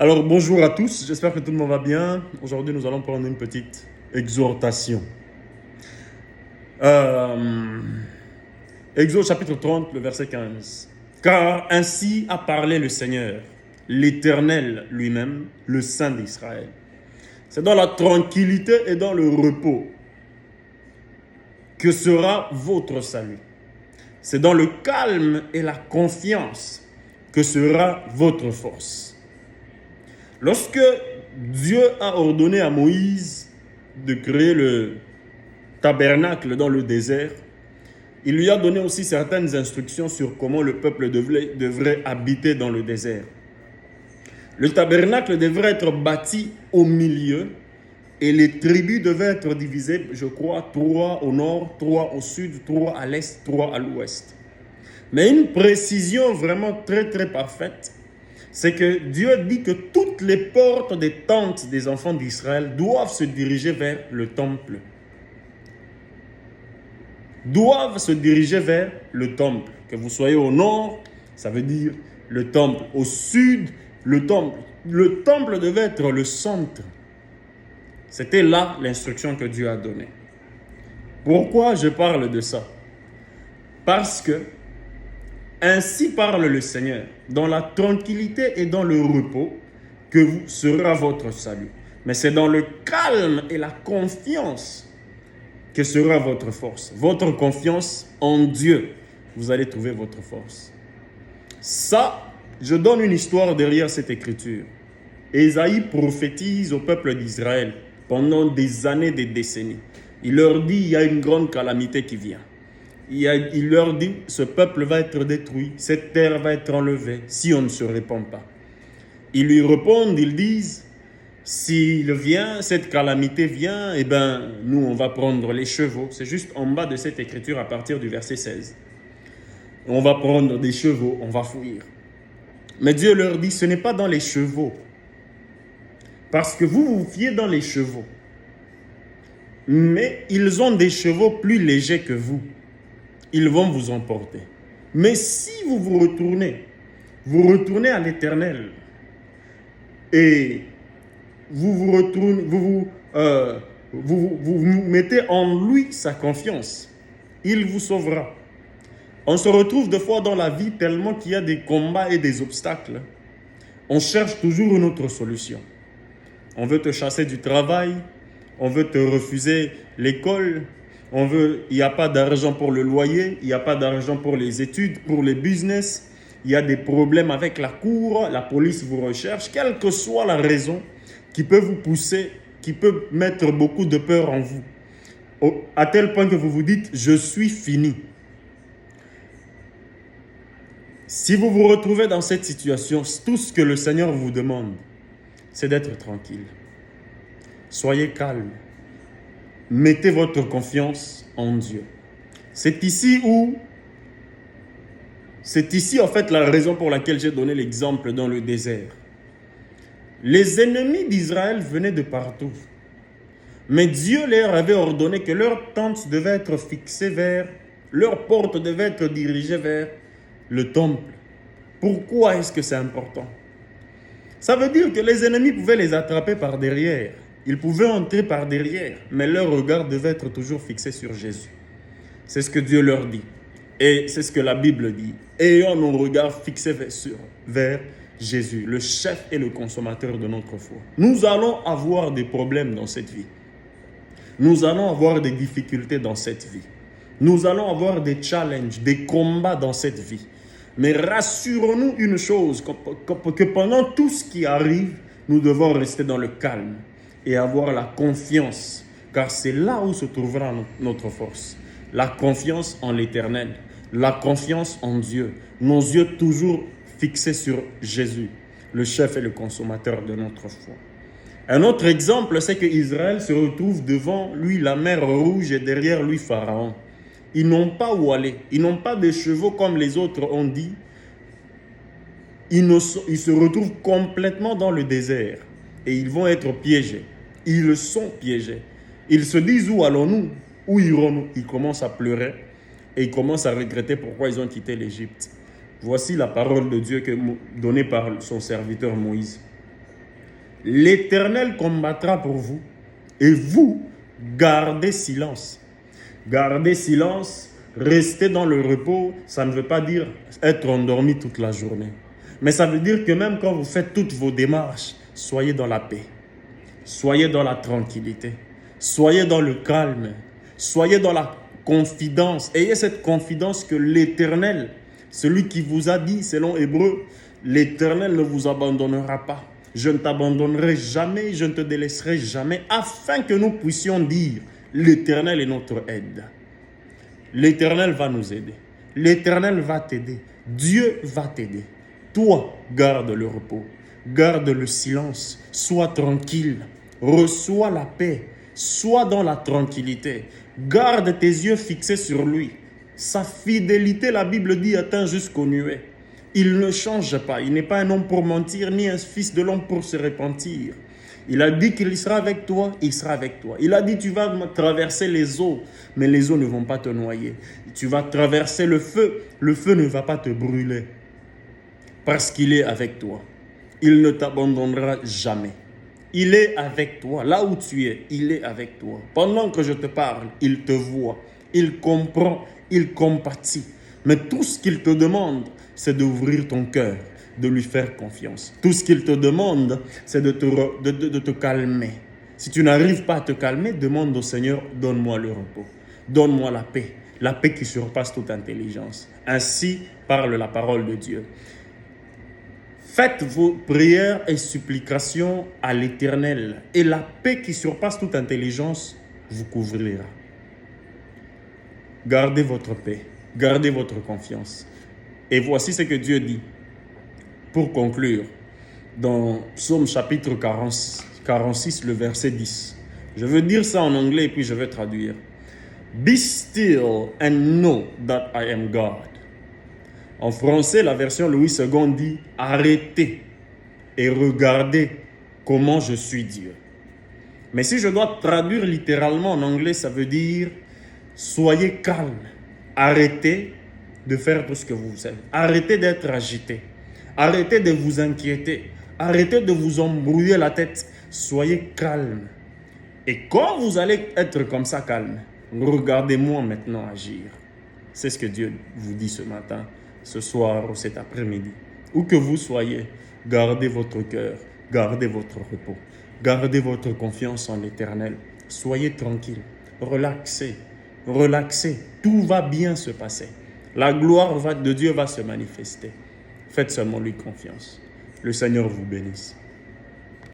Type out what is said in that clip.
Alors bonjour à tous, j'espère que tout le monde va bien. Aujourd'hui nous allons prendre une petite exhortation. Euh, Exode chapitre 30, le verset 15. Car ainsi a parlé le Seigneur, l'Éternel lui-même, le Saint d'Israël. C'est dans la tranquillité et dans le repos que sera votre salut. C'est dans le calme et la confiance que sera votre force. Lorsque Dieu a ordonné à Moïse de créer le tabernacle dans le désert, il lui a donné aussi certaines instructions sur comment le peuple devrait habiter dans le désert. Le tabernacle devrait être bâti au milieu et les tribus devaient être divisées, je crois, 3 au nord, 3 au sud, 3 à l'est, 3 à l'ouest. Mais une précision vraiment très très parfaite, c'est que Dieu dit que toutes les portes des tentes des enfants d'Israël doivent se diriger vers le temple. Doivent se diriger vers le temple. Que vous soyez au nord, ça veut dire le temple. Au sud, le temple. Le temple devait être le centre. C'était là l'instruction que Dieu a donnée. Pourquoi je parle de ça? Parce que ainsi parle le Seigneur, dans la tranquillité et dans le repos, que sera votre salut. Mais c'est dans le calme et la confiance que sera votre force. Votre confiance en Dieu, vous allez trouver votre force. Ça, je donne une histoire derrière cette écriture. Ésaïe prophétise au peuple d'Israël pendant des années, des décennies. Il leur dit, il y a une grande calamité qui vient. Il leur dit, ce peuple va être détruit, cette terre va être enlevée si on ne se répand pas. Ils lui répondent, ils disent, s'il vient, cette calamité vient, eh bien, nous, on va prendre les chevaux. C'est juste en bas de cette écriture à partir du verset 16. On va prendre des chevaux, on va fuir. Mais Dieu leur dit, ce n'est pas dans les chevaux. Parce que vous vous fiez dans les chevaux. Mais ils ont des chevaux plus légers que vous. Ils vont vous emporter. Mais si vous retournez à l'Éternel et vous mettez en lui sa confiance, il vous sauvera. On se retrouve des fois dans la vie tellement qu'il y a des combats et des obstacles. On cherche toujours une autre solution. On veut te chasser du travail, on veut te refuser l'école, il n'y a pas d'argent pour le loyer, il n'y a pas d'argent pour les études, pour les business, il y a des problèmes avec la cour, la police vous recherche, quelle que soit la raison qui peut vous pousser, qui peut mettre beaucoup de peur en vous, à tel point que vous vous dites, je suis fini. Si vous vous retrouvez dans cette situation, tout ce que le Seigneur vous demande, c'est d'être tranquille. Soyez calme. Mettez votre confiance en Dieu. C'est ici en fait la raison pour laquelle j'ai donné l'exemple dans le désert. Les ennemis d'Israël venaient de partout. Mais Dieu leur avait ordonné que leurs tentes devaient être fixées leurs portes devaient être dirigées vers le temple. Pourquoi est-ce que c'est important? Ça veut dire que les ennemis pouvaient les attraper par derrière. Ils pouvaient entrer par derrière, mais leur regard devait être toujours fixé sur Jésus. C'est ce que Dieu leur dit. Et c'est ce que la Bible dit. Ayons nos regards fixés vers Jésus, le chef et le consommateur de notre foi. Nous allons avoir des problèmes dans cette vie. Nous allons avoir des difficultés dans cette vie. Nous allons avoir des challenges, des combats dans cette vie. Mais rassurons-nous une chose, que pendant tout ce qui arrive, nous devons rester dans le calme et avoir la confiance, car c'est là où se trouvera notre force. La confiance en l'Éternel, la confiance en Dieu, nos yeux toujours fixés sur Jésus, le chef et le consommateur de notre foi. Un autre exemple, c'est qu'Israël se retrouve devant lui la mer Rouge et derrière lui Pharaon. Ils n'ont pas où aller, ils n'ont pas de chevaux comme les autres ont dit. Ils se retrouvent complètement dans le désert et ils vont être piégés. Ils sont piégés. Ils se disent, où allons-nous? Où irons-nous? Ils commencent à pleurer et ils commencent à regretter pourquoi ils ont quitté l'Égypte. Voici la parole de Dieu donnée par son serviteur Moïse. L'Éternel combattra pour vous et vous gardez silence. Gardez silence, rester dans le repos, ça ne veut pas dire être endormi toute la journée. Mais ça veut dire que même quand vous faites toutes vos démarches, soyez dans la paix, soyez dans la tranquillité, soyez dans le calme, soyez dans la confidence. Ayez cette confidence que l'Éternel, celui qui vous a dit, selon Hébreu, l'Éternel ne vous abandonnera pas. Je ne t'abandonnerai jamais, je ne te délaisserai jamais, afin que nous puissions dire, l'Éternel est notre aide. L'Éternel va nous aider. L'Éternel va t'aider. Dieu va t'aider. Toi, garde le repos, garde le silence, sois tranquille, reçois la paix, sois dans la tranquillité. Garde tes yeux fixés sur lui. Sa fidélité, la Bible dit, atteint jusqu'aux nuées. Il ne change pas. Il n'est pas un homme pour mentir, ni un fils de l'homme pour se repentir. Il a dit qu'il sera avec toi, il sera avec toi. Il a dit, tu vas traverser les eaux, mais les eaux ne vont pas te noyer. Tu vas traverser le feu ne va pas te brûler. Parce qu'il est avec toi. Il ne t'abandonnera jamais. Il est avec toi. Là où tu es, il est avec toi. Pendant que je te parle, il te voit. Il comprend, il compatit. Mais tout ce qu'il te demande, c'est d'ouvrir ton cœur, de lui faire confiance. Tout ce qu'il te demande, c'est de te calmer. Si tu n'arrives pas à te calmer, demande au Seigneur, donne-moi le repos. Donne-moi la paix qui surpasse toute intelligence. Ainsi parle la parole de Dieu. Faites vos prières et supplications à l'Éternel, et la paix qui surpasse toute intelligence vous couvrira. Gardez votre paix, gardez votre confiance. Et voici ce que Dieu dit. Pour conclure, dans Psaume chapitre 46, le verset 10. Je veux dire ça en anglais et puis je vais traduire. Be still and know that I am God. En français, la version Louis II dit « Arrêtez et regardez comment je suis Dieu ». Mais si je dois traduire littéralement en anglais, ça veut dire « Soyez calme, arrêtez de faire tout ce que vous faites, arrêtez d'être agité, arrêtez de vous inquiéter, arrêtez de vous embrouiller la tête, soyez calme. Et quand vous allez être comme ça calme, regardez-moi maintenant agir. » C'est ce que Dieu vous dit ce matin, ce soir ou cet après-midi. Où que vous soyez, gardez votre cœur, gardez votre repos, gardez votre confiance en l'Éternel. Soyez tranquille, relaxez, tout va bien se passer. La gloire de Dieu va se manifester. Faites seulement lui confiance. Le Seigneur vous bénisse.